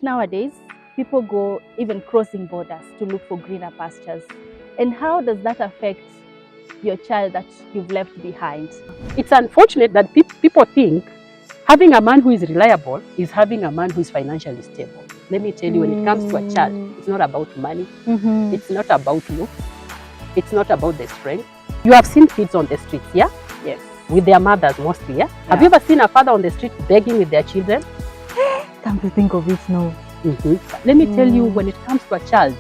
nowadays, people go even crossing borders to look for greener pastures. And how does that affect your child that you've left behind? It's unfortunate that people think having a man who is reliable is having a man who is financially stable. Let me tell you, when it comes to a child, it's not about money. It's not about looks. It's not about the strength. You have seen kids on the streets, yeah? Yes. With their mothers mostly, yeah? Have you ever seen a father on the street begging with their children? Come to think of it, no. Let me tell you, when it comes to a child,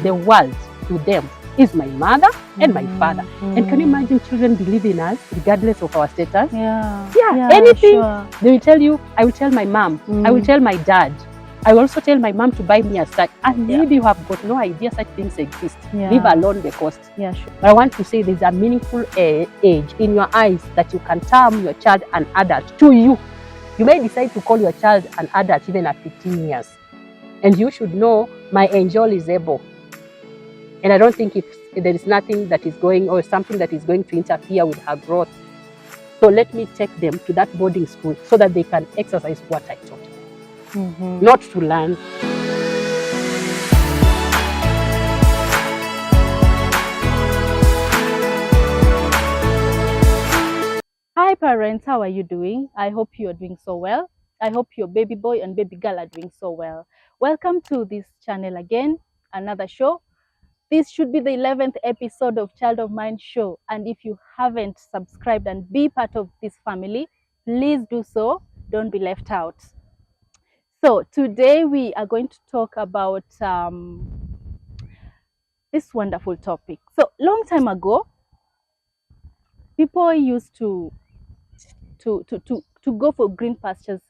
the world to them is my mother and my father. And can you imagine children believe in us regardless of our status? Yeah, anything. sure. They will tell you, I will tell my mom, I will tell my dad. I will also tell my mom to buy me a sack. And maybe you have got no idea such things exist, leave alone the cost. Yeah, sure. But I want to say there's a meaningful age in your eyes that you can term your child an adult to you. You may decide to call your child an adult even at 15 years. And you should know my angel is able. And I don't think if there is nothing that is going or something that is going to interfere with her growth. So let me take them to that boarding school so that they can exercise what I taught them, not to learn. Hi parents, how are you doing? I hope you are doing so well. I hope your baby boy and baby girl are doing so well. Welcome to this channel again, another show. This should be the 11th episode of Child of Mine show. And if you haven't subscribed and be part of this family, please do so. Don't be left out. So today we are going to talk about this wonderful topic. So long time ago, people used to go for green pastures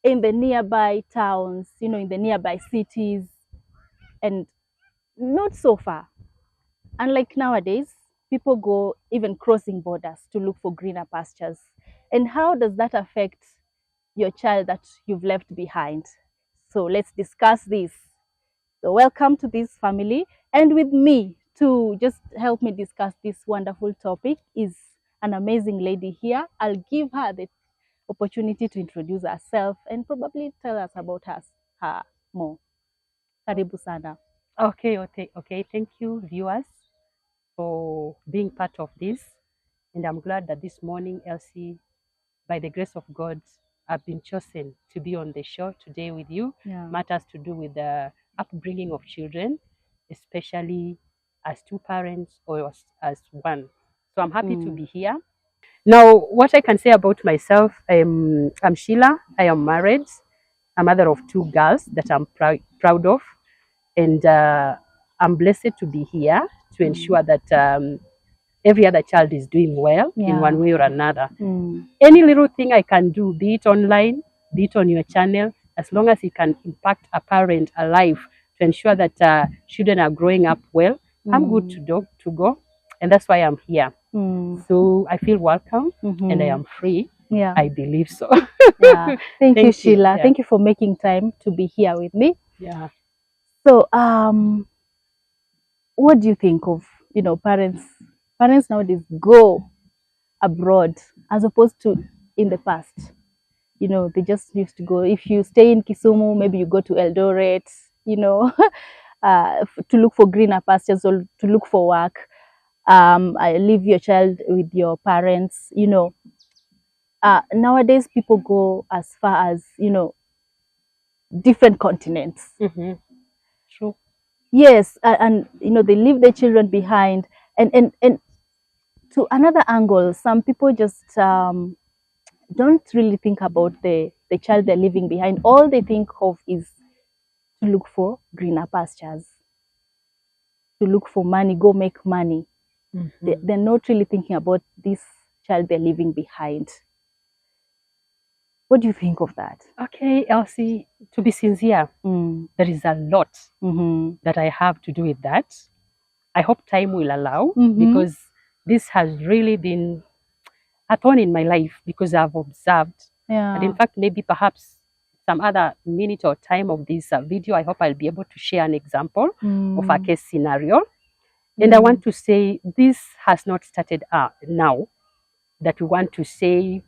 in the nearby towns, in the nearby cities, and not so far. Unlike nowadays, people go even crossing borders to look for greener pastures. And how does that affect your child that you've left behind? So let's discuss this. So welcome to this family. And with me to just help me discuss this wonderful topic is an amazing lady here. I'll give her the opportunity to introduce herself and probably tell us about her more. Karibu sana. Okay. Thank you, viewers, for being part of this. And I'm glad that this morning, Elsie, by the grace of God, I've been chosen to be on the show today with you. Matters to do with the upbringing of children, especially as two parents or as one. So I'm happy to be here. Now, what I can say about myself, I'm Sheila. I am married, a mother of two girls that I'm proud of. And I'm blessed to be here to ensure that every other child is doing well in one way or another. Any little thing I can do, be it online, be it on your channel, as long as it can impact a parent, a life, to ensure that children are growing up well, I'm good to go. And that's why I'm here. So I feel welcome and I am free. I believe so. Thank you, Sheila. Thank you for making time to be here with me. So, what do you think of, parents nowadays go abroad as opposed to in the past? They just used to go. If you stay in Kisumu, maybe you go to Eldoret, to look for greener pastures or to look for work. Leave your child with your parents, Nowadays, people go as far as, different continents. True. Yes, and they leave their children behind, and to another angle, some people just don't really think about the child they're leaving behind. All they think of is to look for greener pastures, to look for money, go make money. They're not really thinking about this child they're leaving behind. What do you think of that? Okay, Elsie, to be sincere, there is a lot that I have to do with that. I hope time will allow, because this has really been a thorn in my life, because I've observed. And in fact, maybe perhaps some other minute or time of this video, I hope I'll be able to share an example of a case scenario. And I want to say this has not started now, that we want to say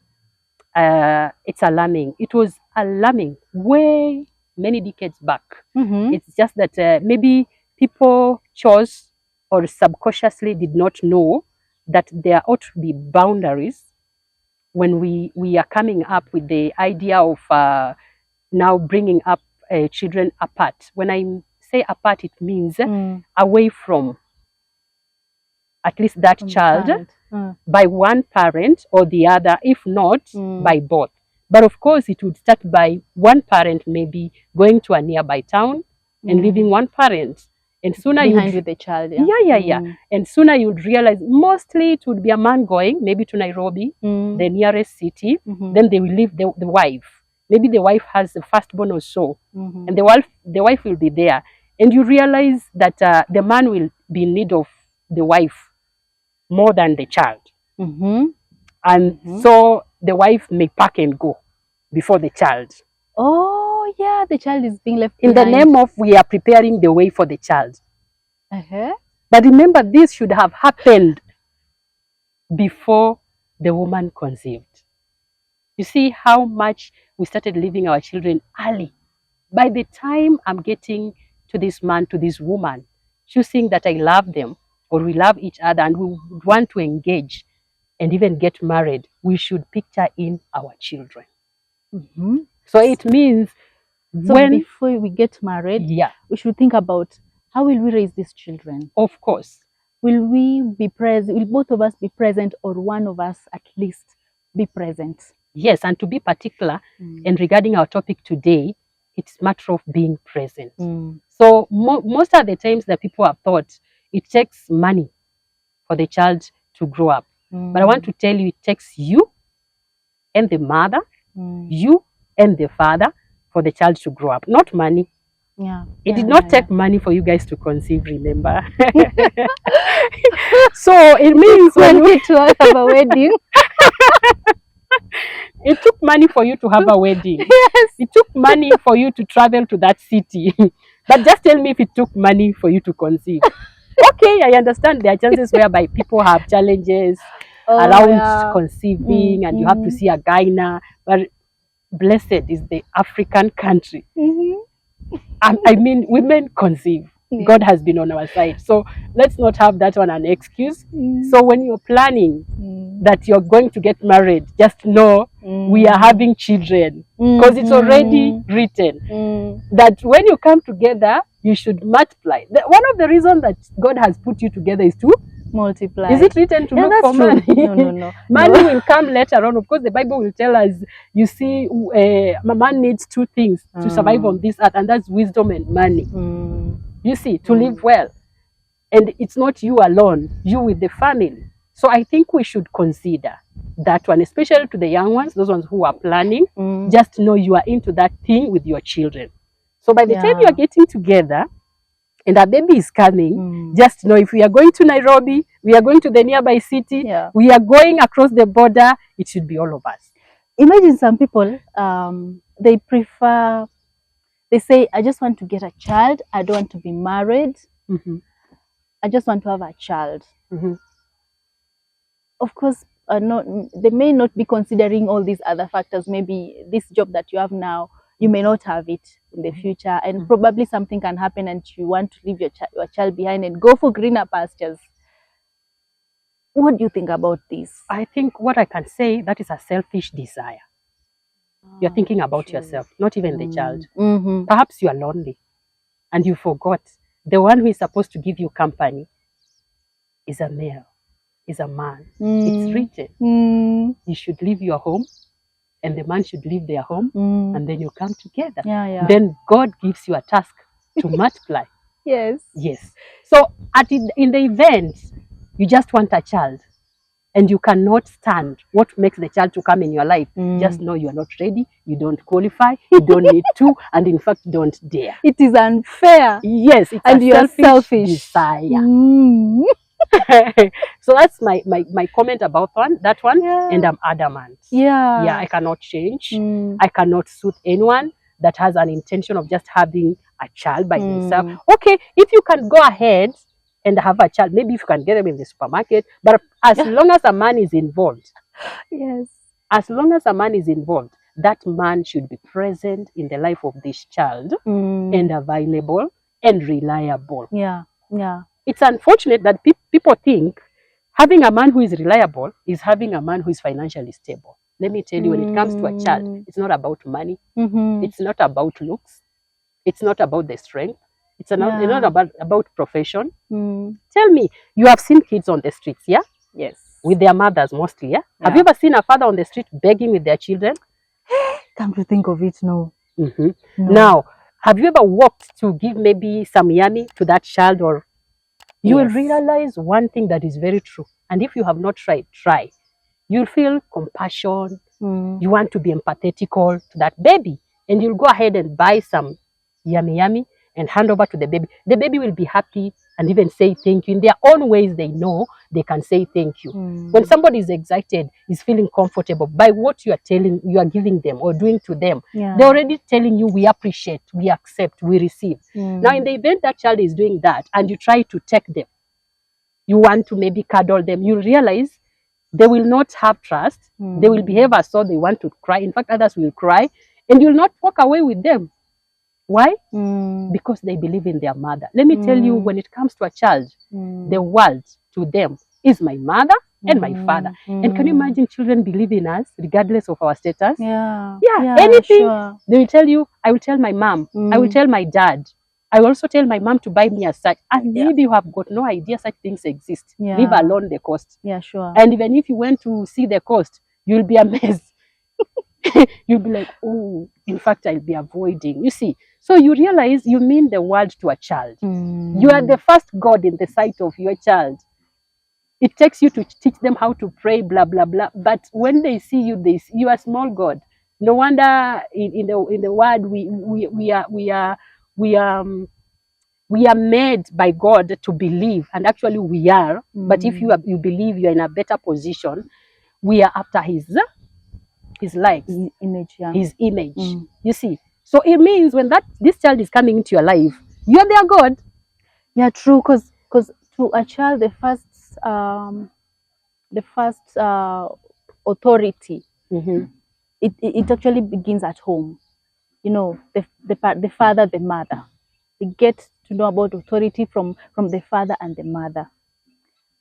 it's alarming. It was alarming way many decades back. Mm-hmm. It's just that maybe people chose or subconsciously did not know that there ought to be boundaries when we are coming up with the idea of now bringing up children apart. When I say apart, it means away from at least that From the child parent. by one parent or the other, if not by both. But of course, it would start by one parent maybe going to a nearby town and leaving one parent. And sooner Behind with the child. yeah. And sooner you'd realize mostly it would be a man going, maybe to Nairobi, the nearest city. Then they will leave the wife. Maybe the wife has the firstborn or so, and the wife will be there. And you realize that the man will be in need of the wife more than the child. And so the wife may pack and go before the child. Oh, yeah, the child is being left in behind. the name of we are preparing the way for the child. But remember, this should have happened before the woman conceived. You see how much we started leaving our children early. By the time I'm getting to this man, to this woman, choosing that I love them or we love each other and we want to engage and even get married, we should picture in our children. So it means So when before we get married, yeah, we should think about how will we raise these children? of course. Will we be present? Will both of us be present, or one of us at least be present? Yes, and to be particular, and regarding our topic today, it's a matter of being present. So most of the times that people have thought it takes money for the child to grow up. But I want to tell you, it takes you and the mother, you and the father for the child to grow up, not money. It did not take money for you guys to conceive, remember? So it means when we to have a wedding. It took money for you to have a wedding. Yes. It took money for you to travel to that city. But just tell me if it took money for you to conceive. Okay, I understand there are chances whereby people have challenges around conceiving and you have to see a gyna. But blessed is the African country. I mean, women conceive. God has been on our side. So let's not have that one an excuse. So when you're planning that you're going to get married, just know we are having children, because it's already written that when you come together, you should multiply. One of the reasons that God has put you together is to multiply. Is it written to look for money? No. Money will come later on. Of course, the Bible will tell us, you see, a man needs two things to survive on this earth, and that's wisdom and money. You see, to live well. And it's not you alone, you with the family. So I think we should consider that one, especially to the young ones, those ones who are planning. Just know you are into that thing with your children. So by the time you are getting together, and a baby is coming, just know if we are going to Nairobi, we are going to the nearby city, we are going across the border, it should be all of us. Imagine some people, they say, I just want to get a child, I don't want to be married, I just want to have a child. Of course, they may not be considering all these other factors. Maybe this job that you have now, you may not have it in the future, and probably something can happen and you want to leave your child behind and go for greener pastures. What do you think about this? I think what I can say, that is a selfish desire. You're thinking about yourself, not even the child. Perhaps you are lonely and you forgot the one who is supposed to give you company is a male, is a man. It's written. You should leave your home, and the man should leave their home, and then you come together. Then God gives you a task to multiply. Yes. So in the event, you just want a child, and you cannot stand what makes the child to come in your life, just know you are not ready, you don't qualify, you don't need to, and in fact, don't dare. It is unfair. Yes, it's and a you are selfish desire. So that's my comment about that one, and I'm adamant. I cannot change. I cannot suit anyone that has an intention of just having a child by himself. Okay, if you can go ahead and have a child, maybe if you can get them in the supermarket, but as long as a man is involved, as long as a man is involved, that man should be present in the life of this child Mm. and available and reliable. Yeah. Yeah. It's unfortunate that people think having a man who is reliable is having a man who is financially stable. Let me tell you, when it comes to a child, it's not about money. Mm-hmm. It's not about looks. It's not about the strength. It's not, Yeah. not about profession. Mm. Tell me, you have seen kids on the streets, yeah? Yes. With their mothers mostly, yeah? Have Yeah. you ever seen a father on the street begging with their children? Come to think of it, no. Mm-hmm. No. Now, have you ever walked to give maybe some yummy to that child, or you will Yes. realize one thing that is very true. And if you have not tried, try. You'll feel compassion. Mm. You want to be empathetical to that baby. And you'll go ahead and buy some yummy and hand over to the baby. The baby will be happy and even say thank you. In their own ways, they know they can say thank you. Mm. When somebody is excited, is feeling comfortable by what you are giving them or doing to them, Yeah. they're already telling you, we appreciate, we accept, we receive. Mm. Now, in the event that child is doing that and you try to take them, you want to maybe cuddle them, you realize they will not have trust. Mm. They will behave as though they want to cry. In fact, others will cry, and you'll not walk away with them. Why? Mm. Because they believe in their mother. Let me tell you, when it comes to a child, Mm. the world to them is my mother and my father. And can you imagine children believe in us regardless of our status? Yeah. Yeah, anything. Sure. They will tell you, I will tell my mom, I will tell my dad. I will also tell my mom to buy me a such. And Yeah. maybe you have got no idea such things exist. Yeah. Leave alone the cost. Yeah, sure. And even if you went to see the cost, you'll be amazed. You'll be like, oh, in fact, I'll be avoiding. You see, so you realize you mean the world to a child. Mm. You are the first God in the sight of your child. It takes you to teach them how to pray, blah, blah, blah. But when they see you, you are a small God. No wonder in the word we are made by God to believe, and actually we are. But if you believe you are in a better position, we are after His likes, Image, yeah. His image. You see, so it means when this child is coming into your life, you are their God. Yeah, true. Because to a child, the first authority, it actually begins at home. You know, the father, the mother. They get to know about authority from the father and the mother,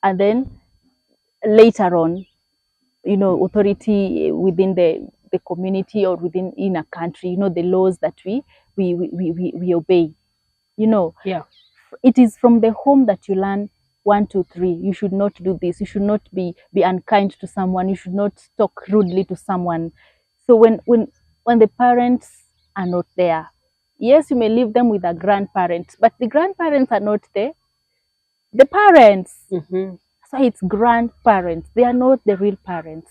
and then later on, you know, authority within the community or in a country. You know, the laws that we obey. You know, Yeah. it is from the home that you learn 1, 2, 3. You should not do this. You should not be unkind to someone. You should not talk rudely to someone. So when the parents are not there, yes, you may leave them with a grandparent, but the grandparents are not the parents. So it's grandparents. They are not the real parents.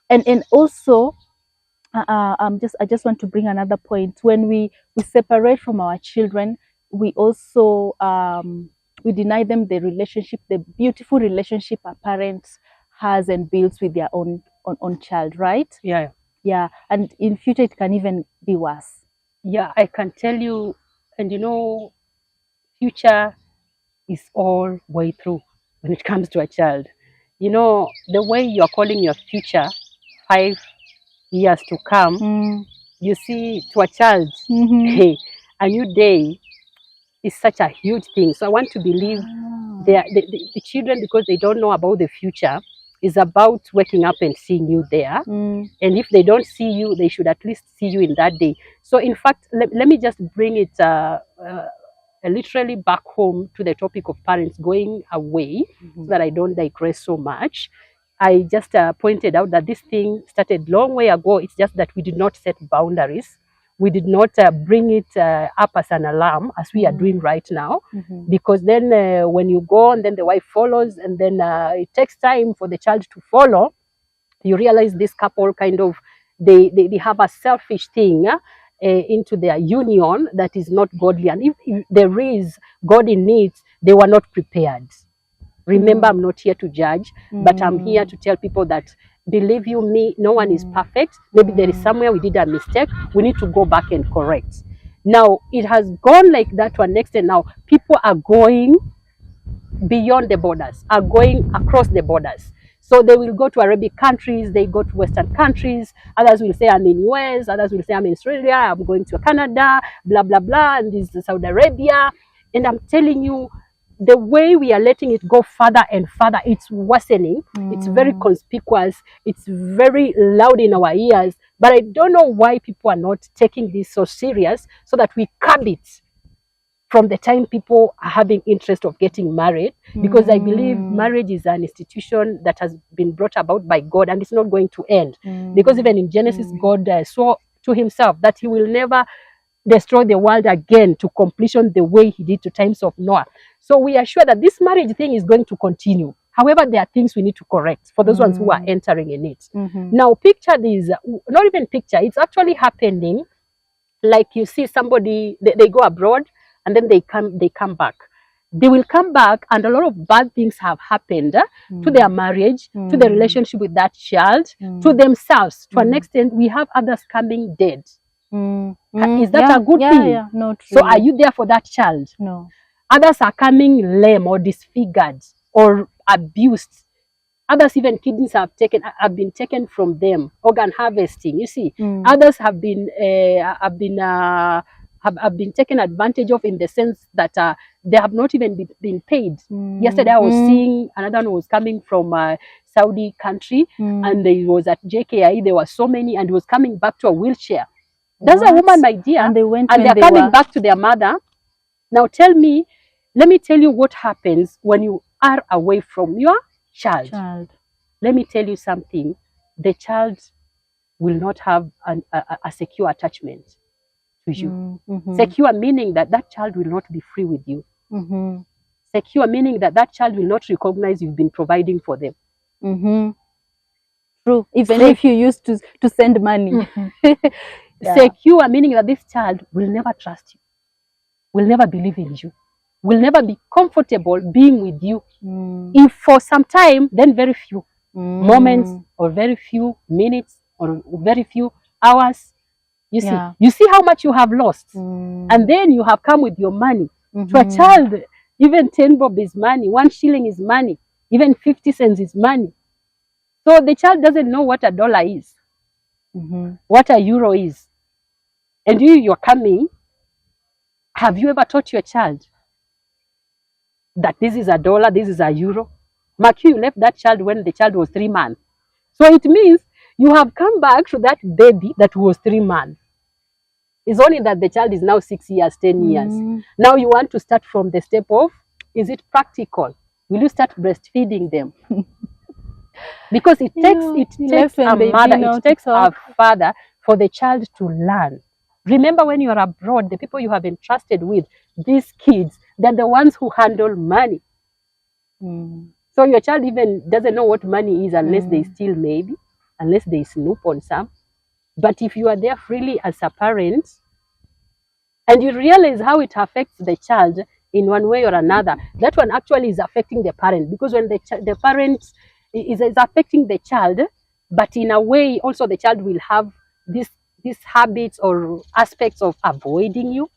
And also, I just want to bring another point. When we separate from our children, we also we deny them the relationship, the beautiful relationship a parent has and builds with their own child, right? Yeah. Yeah, and in future it can even be worse. Yeah, I can tell you, and you know, future is all way through when it comes to a child. You know, the way you're calling your future 5 years to come, you see, to a child, hey, a new day is such a huge thing. So I want to believe the children, because they don't know about the future, is about waking up and seeing you there. And if they don't see you, they should at least see you in that day. So in fact, let me just bring it literally back home to the topic of parents going away, so that I don't digress so much. I just pointed out that this thing started long way ago. It's just that we did not set boundaries. We did not bring it up as an alarm, as we are doing right now, because then when you go and then the wife follows, and then it takes time for the child to follow, you realize this couple kind of, they have a selfish thing into their union that is not godly. And if there is God in it, they were not prepared. Remember, I'm not here to judge, but I'm here to tell people that, believe you me, no one is perfect. Maybe there is somewhere we did a mistake. We need to go back and correct. Now, it has gone like that to an extent. Now, people are going beyond the borders, are going across the borders. So they will go to Arabic countries, they go to Western countries. Others will say, I'm in US. Others will say, I'm in Australia. I'm going to Canada, blah, blah, blah. And this is Saudi Arabia. And I'm telling you, the way we are letting it go further and further, it's worsening. It's very conspicuous. It's very loud in our ears. But I don't know why people are not taking this so serious so that we curb it from the time people are having interest of getting married, because I believe marriage is an institution that has been brought about by God, and it's not going to end. Because even in Genesis, God swore to himself that he will never destroy the world again to completion the way he did to times of Noah. So we are sure that this marriage thing is going to continue. However, there are things we need to correct for those ones who are entering in it. Now, picture this, not even picture, it's actually happening. Like you see somebody, they go abroad, and then they come back. They will come back, and a lot of bad things have happened to their marriage, to the relationship with that child, to themselves. To an extent, we have others coming dead. Is that a good thing? Yeah, not So really. are you there for that child? No. Others are coming lame or disfigured or abused. Others, even kidneys have been taken from them. Organ harvesting. You see, others have been taken advantage of, in the sense that they have not even been paid. Yesterday, I was seeing another one was coming from Saudi country, and he was at JKI. There were so many, and he was coming back to a wheelchair. That's a woman, my dear, And they went and when they're they coming were back to their mother. Now, let me tell you what happens when you are away from your child. Let me tell you something. The child will not have a secure attachment to you. Secure meaning that that child will not be free with you. Secure meaning that that child will not recognize you've been providing for them. True. Even if you used to send money. Secure meaning that this child will never trust you, will never believe in you, will never be comfortable being with you. If for some time, then very few moments, or very few minutes, or very few hours. You see how much you have lost. And then you have come with your money. To a child, even 10 bob is money, 1 shilling is money, even 50 cents is money. So the child doesn't know what a dollar is, what a euro is. And you're coming. Have you ever taught your child that this is a dollar, this is a euro? Mark, you left that child when the child was 3 months. So it means you have come back to that baby that was 3 months. It's only that the child is now 6 years, 10 years. Now you want to start from the step of, is it practical? Will you start breastfeeding them? Because it takes a mother, it takes a father for the child to learn. Remember, when you are abroad, the people you have entrusted with, these kids, they're the ones who handle money. So your child even doesn't know what money is unless they steal, maybe, unless they snoop on some. But if you are there freely as a parent, and you realize how it affects the child in one way or another, that one actually is affecting the parent. Because when the parent is affecting the child, but in a way also the child will have these habits or aspects of avoiding you,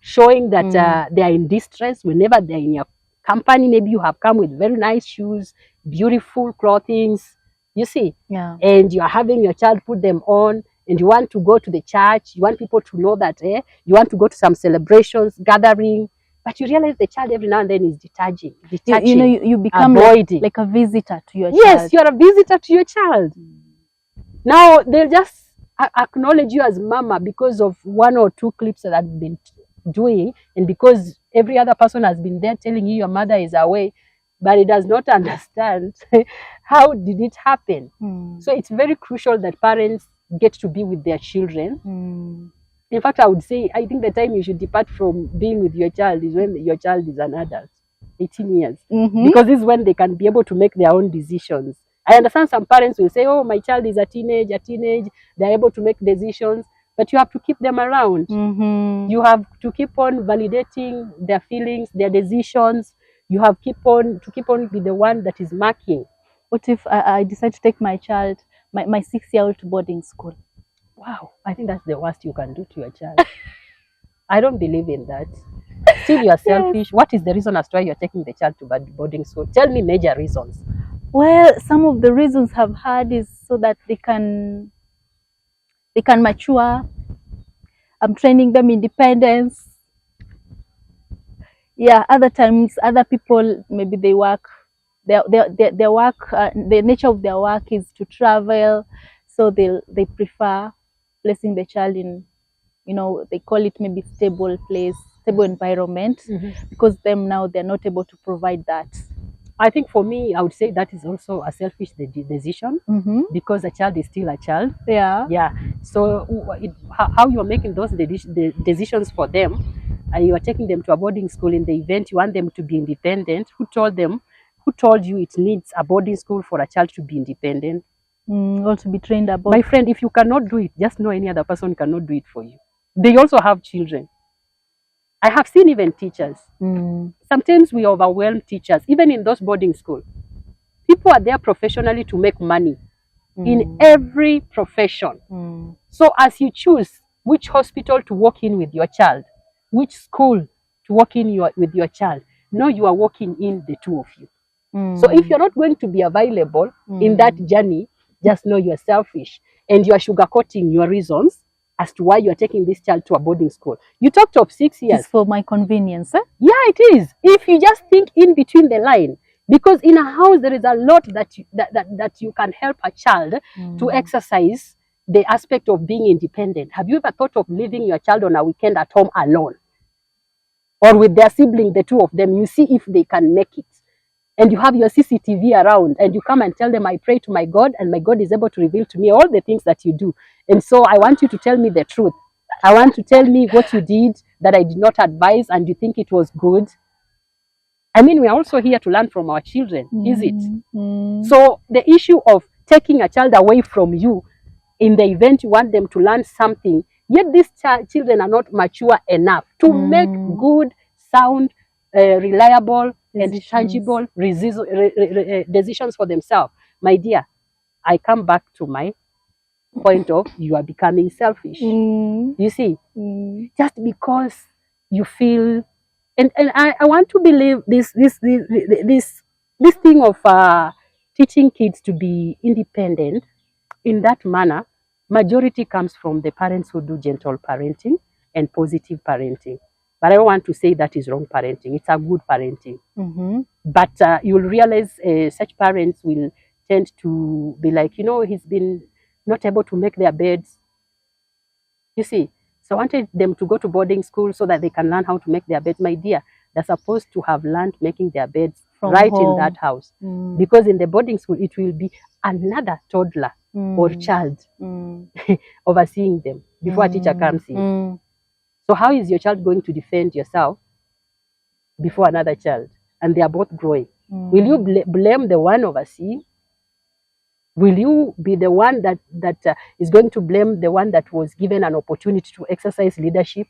showing that they are in distress whenever they're in your company. Maybe you have come with very nice shoes, beautiful clothing, you see, and you are having your child put them on, and you want to go to the church, you want people to know that you want to go to some celebrations, gathering, but you realize the child every now and then is detaching. You become like a visitor to your child. Yes, you are a visitor to your child. Now they'll just acknowledge you as mama because of 1 or 2 clips that I've been doing, and because every other person has been there telling you your mother is away, but it does not understand how did it happen. So it's very crucial that parents get to be with their children. In fact, I would say, I think the time you should depart from being with your child is when your child is an adult, 18 years. Because this is when they can be able to make their own decisions. I understand some parents will say, oh, my child is a teenage, they're able to make decisions, but you have to keep them around. You have to keep on validating their feelings, their decisions. You have to keep on be the one that is marking. What if I decide to take my child, my 6-year-old to boarding school? Wow, I think that's the worst you can do to your child. I don't believe in that. Still, you are selfish. What is the reason as to why you're taking the child to boarding school? Tell me major reasons. Well, some of the reasons I've had is so that they can mature. I'm training them independence. Yeah, other times other people, maybe they work, their work, the nature of their work is to travel, so they prefer placing the child in, they call it maybe stable place, stable environment, because them now they're not able to provide that. I think for me, I would say that is also a selfish decision, because a child is still a child. Yeah. Yeah. So how you are making those decisions for them, you are taking them to a boarding school in the event you want them to be independent. Who told them? Who told you it needs a boarding school for a child to be independent? Or to be trained about. My friend, if you cannot do it, just know any other person cannot do it for you. They also have children. I have seen even teachers. Sometimes we overwhelm teachers, even in those boarding schools. People are there professionally to make money in every profession. So as you choose which hospital to walk in with your child, which school to walk in with your child, know you are walking in the two of you. So if you're not going to be available in that journey, just know you're selfish and you're sugarcoating your reasons as to why you're taking this child to a boarding school. You talked of 6 years. It's for my convenience. Yeah, it is. If you just think in between the line, because in a house there is a lot that you can help a child to exercise the aspect of being independent. Have you ever thought of leaving your child on a weekend at home alone, or with their sibling, the two of them? You see if they can make it. And you have your CCTV around, and you come and tell them, I pray to my God, and my God is able to reveal to me all the things that you do. And so I want you to tell me the truth. I want to tell me what you did that I did not advise and you think it was good. I mean, we are also here to learn from our children, is it? So the issue of taking a child away from you in the event you want them to learn something, yet these children are not mature enough to make good, sound, reliable, and tangible decisions for themselves. My dear, I come back to my point of you are becoming selfish. You see, just because you feel, and I want to believe this thing of teaching kids to be independent in that manner, majority comes from the parents who do gentle parenting and positive parenting. But I don't want to say that is wrong parenting. It's a good parenting. But you'll realize such parents will tend to be like, he's been not able to make their beds. You see, so I wanted them to go to boarding school so that they can learn how to make their beds. My dear, they're supposed to have learned making their beds from right home. In that house. Because in the boarding school, it will be another toddler or child overseeing them before a teacher comes in. So how is your child going to defend yourself before another child? And they are both growing. Will you blame the one overseeing? Will you be the one that is going to blame the one that was given an opportunity to exercise leadership